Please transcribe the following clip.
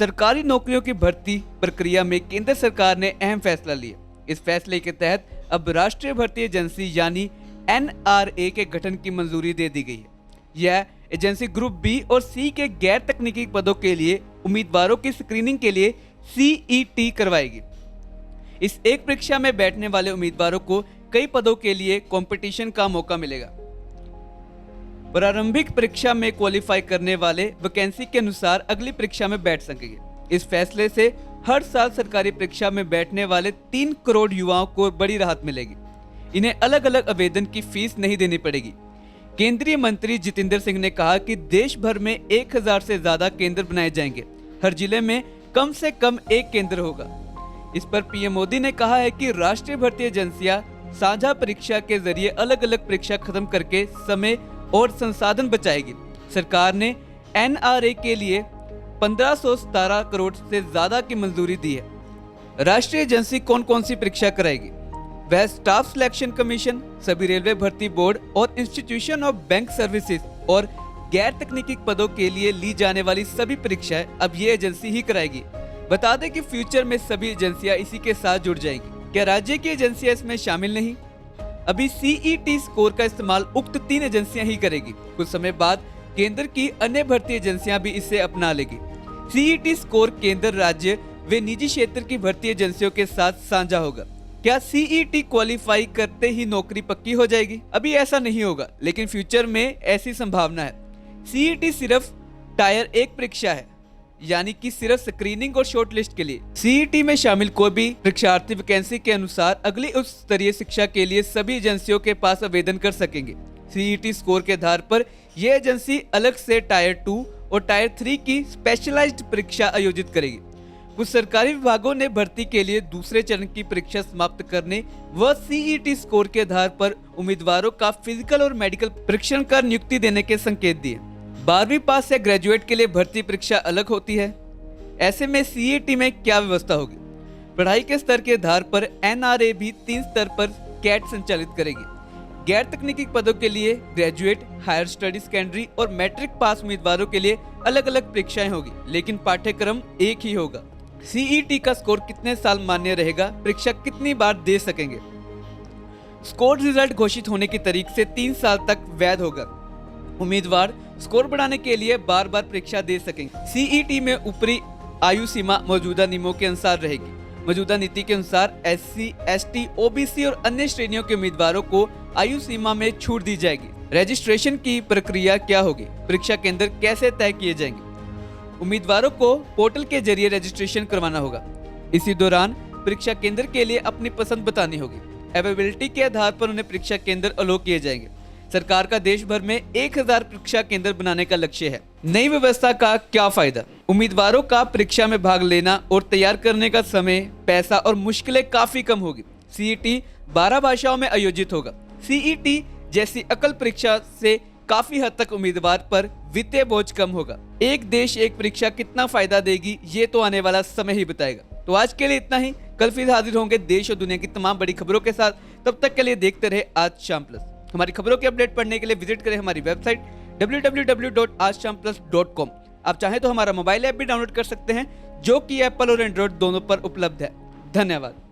सरकारी नौकरियों की भर्ती प्रक्रिया में केंद्र सरकार ने अहम फैसला लिया। इस फैसले के तहत अब राष्ट्रीय भर्ती एजेंसी यानी NRA के गठन की मंजूरी दे दी गई है। यह एजेंसी ग्रुप बी और सी के गैर तकनीकी पदों के लिए उम्मीदवारों की स्क्रीनिंग के लिए CET करवाएगी। इस एक परीक्षा में बैठने वाले उम्मीदवारों को कई पदों के लिए कंपटीशन का मौका मिलेगा। प्रारंभिक परीक्षा में क्वालिफाई करने वाले वैकेंसी के अनुसार अगली परीक्षा में बैठ सकेंगे। इस फैसले से हर साल सरकारी परीक्षा में बैठने वाले 3 करोड़ युवाओं को बड़ी राहत मिलेगी। इन्हें अलग अलग आवेदन की फीस नहीं देनी पड़ेगी। केंद्रीय मंत्री जितेंद्र सिंह ने कहा कि देश भर में 1000 से ज्यादा केंद्र बनाए जाएंगे। हर जिले में कम से कम एक केंद्र होगा। इस पर पीएम मोदी ने कहा है कि राष्ट्रीय भर्ती एजेंसियां साझा परीक्षा के जरिए अलग अलग परीक्षा खत्म करके समय और संसाधन बचाएगी। सरकार ने NRA के लिए 1517 करोड़ से ज्यादा की मंजूरी दी है। राष्ट्रीय एजेंसी कौन कौन सी परीक्षा कराएगी? वह स्टाफ सिलेक्शन कमीशन, सभी रेलवे भर्ती बोर्ड और इंस्टीट्यूशन ऑफ बैंक सर्विसेज और गैर तकनीकी पदों के लिए ली जाने वाली सभी परीक्षाएं अब ये एजेंसी ही कराएगी। बता दें कि फ्यूचर में सभी एजेंसियां इसी के साथ जुड़ जाएंगी। क्या राज्य की एजेंसियां इसमें शामिल नहीं? अभी CET स्कोर का इस्तेमाल उक्त 3 एजेंसियां ही करेगी। कुछ समय बाद केंद्र की अन्य भर्ती एजेंसियां भी इसे अपना लेगी। CET स्कोर केंद्र, राज्य व निजी क्षेत्र की भर्ती एजेंसियों के साथ साझा होगा। क्या CET क्वालिफाई करते ही नौकरी पक्की हो जाएगी? अभी ऐसा नहीं होगा, लेकिन फ्यूचर में ऐसी संभावना है। CET सिर्फ टायर 1 परीक्षा है, यानी कि सिर्फ स्क्रीनिंग और शॉर्ट लिस्ट के लिए। CET में शामिल कोई भी परीक्षार्थी वैकेंसी के अनुसार अगली उच्च स्तरीय शिक्षा के लिए सभी एजेंसियों के पास आवेदन कर सकेंगे। CET स्कोर के आधार पर यह एजेंसी अलग से टायर 2 और टायर 3 की स्पेशलाइज्ड परीक्षा आयोजित करेगी। कुछ सरकारी विभागों ने भर्ती के लिए दूसरे चरण की परीक्षा समाप्त करने व CET स्कोर के आधार पर उम्मीदवारों का फिजिकल और मेडिकल परीक्षण कर नियुक्ति देने के संकेत दिए। 12वीं पास या ग्रेजुएट के लिए भर्ती परीक्षा अलग होती है। ऐसे में CET में क्या व्यवस्था होगी? पढ़ाई के स्तर के आधार पर NRA भी 3 स्तर पर कैट संचालित करेगी। गैर तकनीकी पदों के लिए ग्रेजुएट, हायर स्टडी सेकेंडरी और मैट्रिक पास उम्मीदवारों के लिए अलग अलग परीक्षाएं होगी, लेकिन पाठ्यक्रम एक ही होगा। CET का स्कोर कितने साल मान्य रहेगा? परीक्षा कितनी बार दे सकेंगे? स्कोर रिजल्ट घोषित होने की तारीख से 3 साल तक वैध होगा। उम्मीदवार स्कोर बढ़ाने के लिए बार बार परीक्षा दे सकेंगे। CET में ऊपरी आयु सीमा मौजूदा नियमों के अनुसार रहेगी। मौजूदा नीति के अनुसार SC, ST, OBC और अन्य श्रेणियों के उम्मीदवारों को आयु सीमा में छूट दी जाएगी। रजिस्ट्रेशन की प्रक्रिया क्या होगी? परीक्षा केंद्र कैसे तय किए जाएंगे? उम्मीदवारों को पोर्टल के जरिए रजिस्ट्रेशन करवाना होगा। इसी दौरान परीक्षा केंद्र के लिए अपनी पसंद बतानी होगी। अवेलेबिलिटी के आधार पर उन्हें परीक्षा केंद्र अलॉट किए जाएंगे। सरकार का देश भर में 1000 परीक्षा केंद्र बनाने का लक्ष्य है। नई व्यवस्था का क्या फायदा? उम्मीदवारों का परीक्षा में भाग लेना और तैयार करने का समय, पैसा और मुश्किलें काफी कम होगी। CET 12 भाषाओं में आयोजित होगा। CET जैसी एकल परीक्षा से काफी हद तक उम्मीदवार पर वित्तीय बोझ कम होगा। एक देश एक परीक्षा कितना फायदा देगी, ये तो आने वाला समय ही बताएगा। तो आज के लिए इतना ही। कल फिर हाजिर होंगे देश और दुनिया की तमाम बड़ी खबरों के साथ। तब तक के लिए देखते रहे आज शाम प्लस। हमारी खबरों के अपडेट पढ़ने के लिए विजिट करें हमारी वेबसाइट www.aajshamplus.com। आप चाहें तो हमारा मोबाइल ऐप भी डाउनलोड कर सकते हैं, जो कि एप्पल और एंड्रॉइड दोनों पर उपलब्ध है। धन्यवाद।